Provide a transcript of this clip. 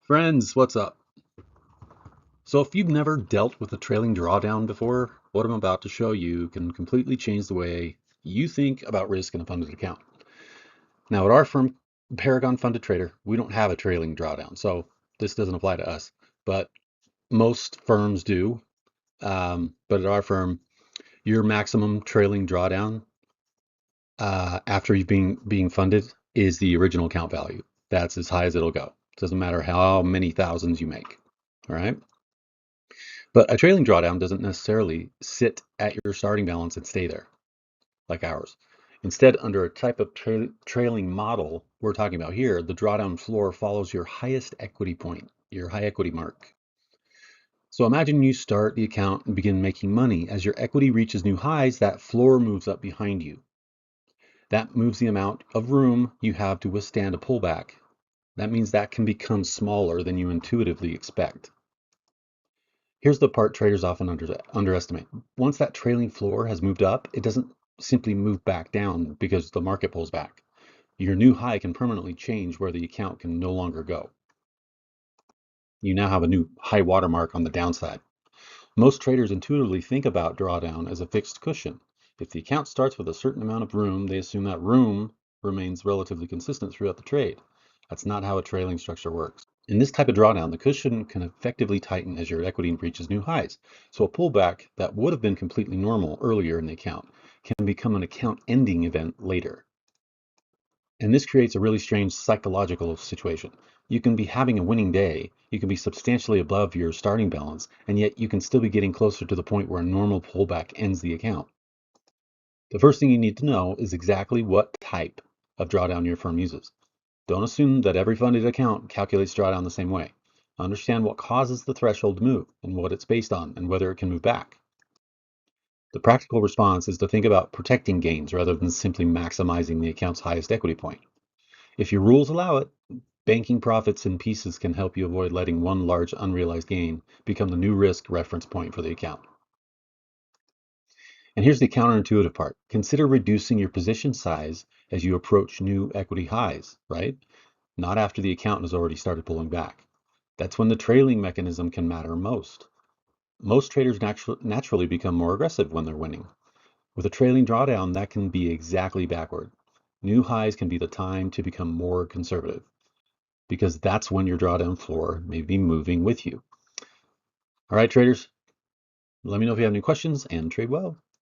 Friends, what's up? So if you've never dealt with a trailing drawdown before, what I'm about to show you can completely change the way you think about risk in a funded account. Now at our firm, Paragon Funded Trader, we don't have a trailing drawdown, so this doesn't apply to us, but most firms do. But at our firm, your maximum trailing drawdown after you've been being funded is the original account value. That's as high as it'll go. Doesn't matter how many thousands you make. All right. But a trailing drawdown doesn't necessarily sit at your starting balance and stay there like ours. Instead, under a type of trailing model we're talking about here, the drawdown floor follows your highest equity point, your high equity mark. So imagine you start the account and begin making money. As your equity reaches new highs, that floor moves up behind you. That moves the amount of room you have to withstand a pullback. That means that can become smaller than you intuitively expect. Here's the part traders often underestimate. Once that trailing floor has moved up, it doesn't simply move back down because the market pulls back. Your new high can permanently change where the account can no longer go. You now have a new high watermark on the downside. Most traders intuitively think about drawdown as a fixed cushion. If the account starts with a certain amount of room, they assume that room remains relatively consistent throughout the trade. That's not how a trailing structure works. In this type of drawdown, the cushion can effectively tighten as your equity reaches new highs. So a pullback that would have been completely normal earlier in the account can become an account ending event later. And this creates a really strange psychological situation. You can be having a winning day, you can be substantially above your starting balance, and yet you can still be getting closer to the point where a normal pullback ends the account. The first thing you need to know is exactly what type of drawdown your firm uses. Don't assume that every funded account calculates drawdown the same way. Understand what causes the threshold to move and what it's based on and whether it can move back. The practical response is to think about protecting gains rather than simply maximizing the account's highest equity point. If your rules allow it, banking profits in pieces can help you avoid letting one large unrealized gain become the new risk reference point for the account. And here's the counterintuitive part. Consider reducing your position size as you approach new equity highs, right? Not after the account has already started pulling back. That's when the trailing mechanism can matter most. Most traders naturally become more aggressive when they're winning. With a trailing drawdown, that can be exactly backward. New highs can be the time to become more conservative because that's when your drawdown floor may be moving with you. All right, traders, let me know if you have any questions and trade well.